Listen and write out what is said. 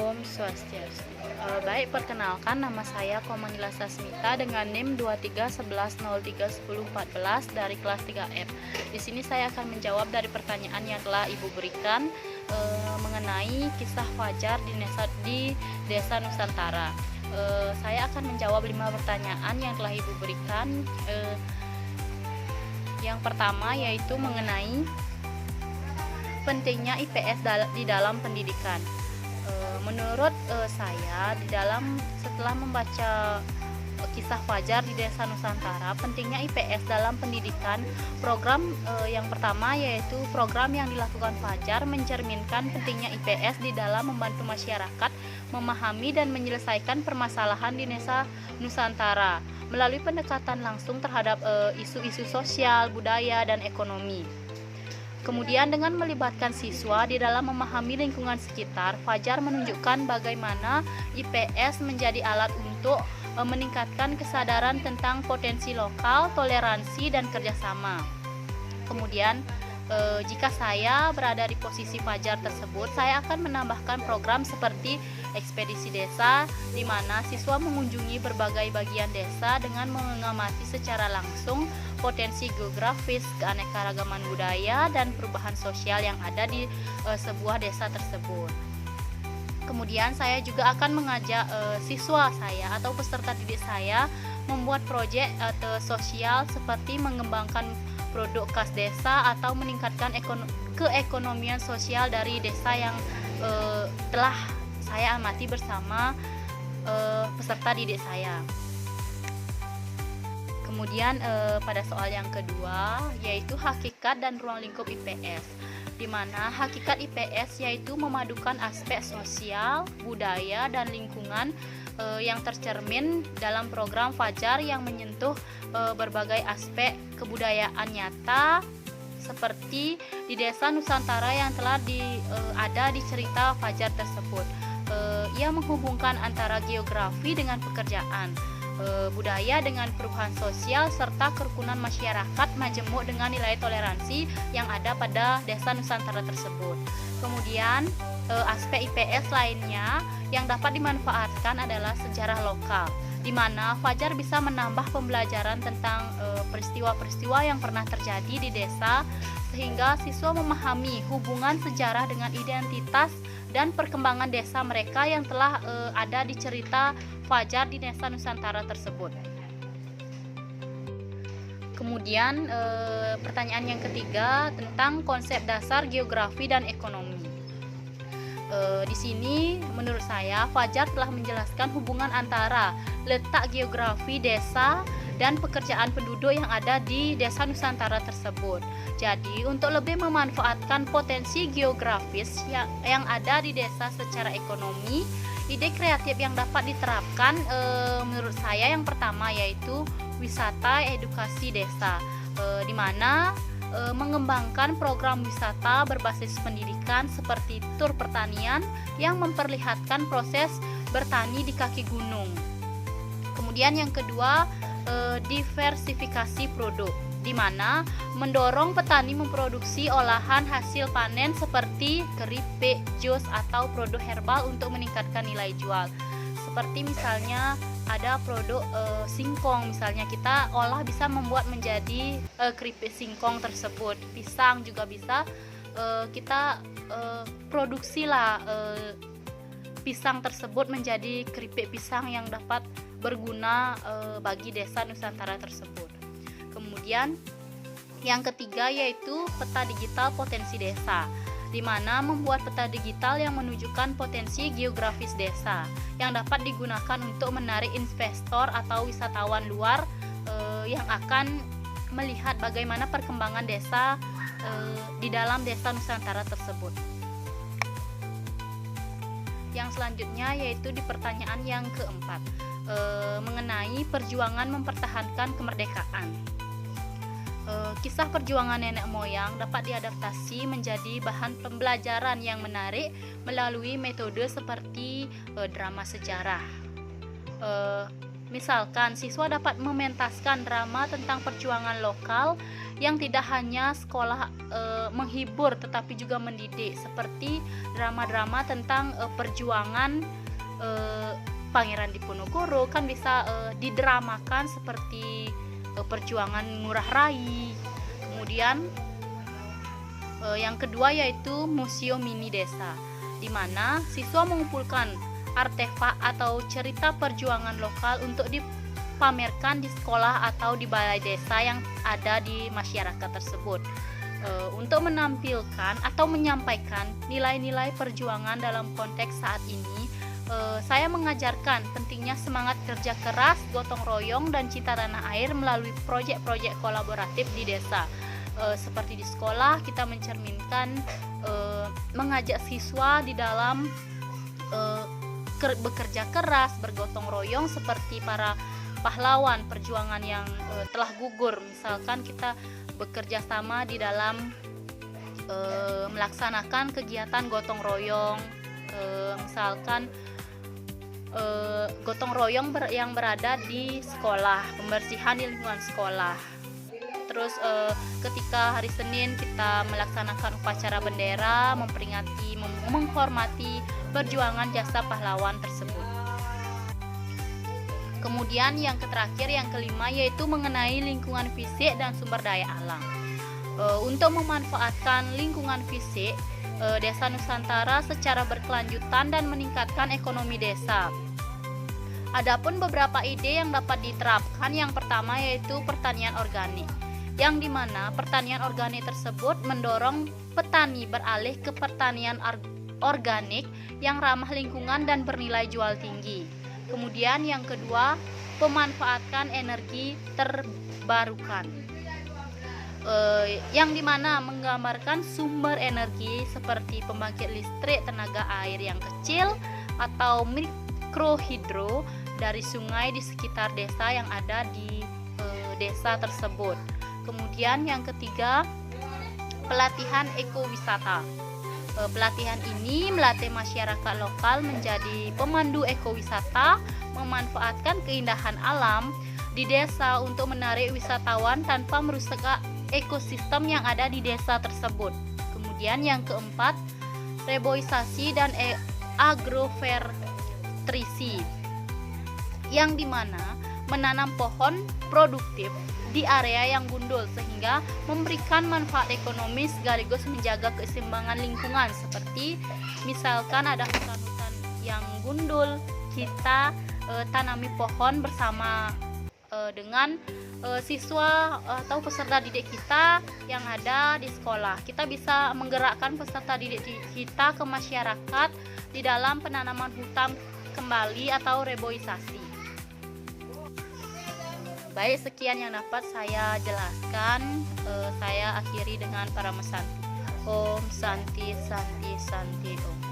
Om Swastiastu. Baik, perkenalkan nama saya Komanila Sasmita dengan NIM 2311031014 dari kelas 3F. Di sini saya akan menjawab dari pertanyaan yang telah Ibu berikan mengenai kisah Fajar di Desa Nusantara. Saya akan menjawab 5 pertanyaan yang telah Ibu berikan. Yang pertama yaitu mengenai pentingnya IPS di dalam pendidikan. Menurut saya setelah membaca kisah Fajar di Desa Nusantara, pentingnya IPS dalam pendidikan, program yang pertama yaitu program yang dilakukan Fajar mencerminkan pentingnya IPS di dalam membantu masyarakat memahami dan menyelesaikan permasalahan di Desa Nusantara melalui pendekatan langsung terhadap isu-isu sosial, budaya, dan ekonomi. Kemudian dengan melibatkan siswa di dalam memahami lingkungan sekitar, Fajar menunjukkan bagaimana IPS menjadi alat untuk meningkatkan kesadaran tentang potensi lokal, toleransi, dan kerjasama. Kemudian jika saya berada di posisi Fajar tersebut, saya akan menambahkan program seperti ekspedisi desa, di mana siswa mengunjungi berbagai bagian desa dengan mengamati secara langsung potensi geografis, keanekaragaman budaya, dan perubahan sosial yang ada di sebuah desa tersebut. Kemudian saya juga akan mengajak siswa saya atau peserta didik saya membuat proyek sosial seperti mengembangkan produk khas desa atau meningkatkan keekonomian sosial dari desa yang telah saya amati bersama peserta didik saya. Kemudian pada soal yang kedua yaitu hakikat dan ruang lingkup IPS, di mana hakikat IPS yaitu memadukan aspek sosial, budaya, dan lingkungan yang tercermin dalam program Fajar yang menyentuh berbagai aspek kebudayaan nyata seperti di Desa Nusantara yang telah ada di cerita Fajar tersebut. Ia menghubungkan antara geografi dengan pekerjaan, budaya dengan perubahan sosial, serta kerukunan masyarakat majemuk dengan nilai toleransi yang ada pada Desa Nusantara tersebut. Kemudian aspek IPS lainnya yang dapat dimanfaatkan adalah sejarah lokal, di mana Fajar bisa menambah pembelajaran tentang peristiwa-peristiwa yang pernah terjadi di desa, sehingga siswa memahami hubungan sejarah dengan identitas dan perkembangan desa mereka yang telah ada di cerita Fajar di Desa Nusantara tersebut. Kemudian pertanyaan yang ketiga tentang konsep dasar geografi dan ekonomi. Di sini menurut saya Fajar telah menjelaskan hubungan antara letak geografi desa dan pekerjaan penduduk yang ada di Desa Nusantara tersebut. Jadi untuk lebih memanfaatkan potensi geografis yang ada di desa secara ekonomi, ide kreatif yang dapat diterapkan menurut saya yang pertama yaitu wisata edukasi desa, di mana mengembangkan program wisata berbasis pendidikan seperti tur pertanian yang memperlihatkan proses bertani di kaki gunung. Kemudian yang kedua, diversifikasi produk, di mana mendorong petani memproduksi olahan hasil panen seperti keripik, jus, atau produk herbal untuk meningkatkan nilai jual. Seperti misalnya ada produk singkong, misalnya kita olah bisa membuat menjadi keripik singkong tersebut. Pisang juga bisa kita produksi pisang tersebut menjadi keripik pisang yang dapat berguna bagi Desa Nusantara tersebut. Kemudian yang ketiga yaitu peta digital potensi desa, di mana membuat peta digital yang menunjukkan potensi geografis desa yang dapat digunakan untuk menarik investor atau wisatawan luar yang akan melihat bagaimana perkembangan desa di dalam Desa Nusantara tersebut. Yang selanjutnya yaitu di pertanyaan yang keempat, mengenai perjuangan mempertahankan kemerdekaan. Kisah perjuangan nenek moyang dapat diadaptasi menjadi bahan pembelajaran yang menarik melalui metode seperti drama sejarah. Misalkan siswa dapat mementaskan drama tentang perjuangan lokal yang tidak hanya sekolah menghibur tetapi juga mendidik, seperti drama-drama tentang perjuangan Pangeran Diponegoro kan bisa didramakan seperti perjuangan Ngurah Rai. Kemudian yang kedua yaitu Museum Mini Desa, di mana siswa mengumpulkan artefak atau cerita perjuangan lokal untuk dipamerkan di sekolah atau di balai desa yang ada di masyarakat tersebut, untuk menampilkan atau menyampaikan nilai-nilai perjuangan dalam konteks saat ini. Saya mengajarkan pentingnya semangat kerja keras, gotong royong, dan cinta tanah air melalui proyek-proyek kolaboratif di desa. Seperti di sekolah kita mencerminkan mengajak siswa di dalam bekerja keras, bergotong royong seperti para pahlawan perjuangan yang telah gugur. Misalkan kita bekerja sama di dalam melaksanakan kegiatan gotong royong, misalkan gotong royong yang berada di sekolah, pembersihan di lingkungan sekolah. Terus ketika hari Senin kita melaksanakan upacara bendera, memperingati, menghormati perjuangan jasa pahlawan tersebut. Kemudian yang terakhir, yang kelima, yaitu mengenai lingkungan fisik dan sumber daya alam. Untuk memanfaatkan lingkungan fisik Desa Nusantara secara berkelanjutan dan meningkatkan ekonomi desa. Adapun beberapa ide yang dapat diterapkan, yang pertama yaitu pertanian organik, yang dimana pertanian organik tersebut mendorong petani beralih ke pertanian organik yang ramah lingkungan dan bernilai jual tinggi. Kemudian yang kedua, pemanfaatan energi terbarukan, yang dimana menggambarkan sumber energi seperti pembangkit listrik tenaga air yang kecil atau mikrohidro dari sungai di sekitar desa yang ada di desa tersebut. Kemudian yang ketiga, pelatihan ekowisata. Pelatihan ini melatih masyarakat lokal menjadi pemandu ekowisata, memanfaatkan keindahan alam di desa untuk menarik wisatawan tanpa merusak ekosistem yang ada di desa tersebut. Kemudian yang keempat, reboisasi dan agroforestry, yang dimana menanam pohon produktif di area yang gundul sehingga memberikan manfaat ekonomi sekaligus menjaga keseimbangan lingkungan. Seperti misalkan ada hutan-hutan yang gundul, kita tanami pohon bersama dengan siswa atau peserta didik kita yang ada di sekolah. Kita bisa menggerakkan peserta didik kita ke masyarakat di dalam penanaman hutan kembali atau reboisasi. Baik, sekian yang dapat saya jelaskan. Saya akhiri dengan para mesanti. Om Santi Santi Santi Om.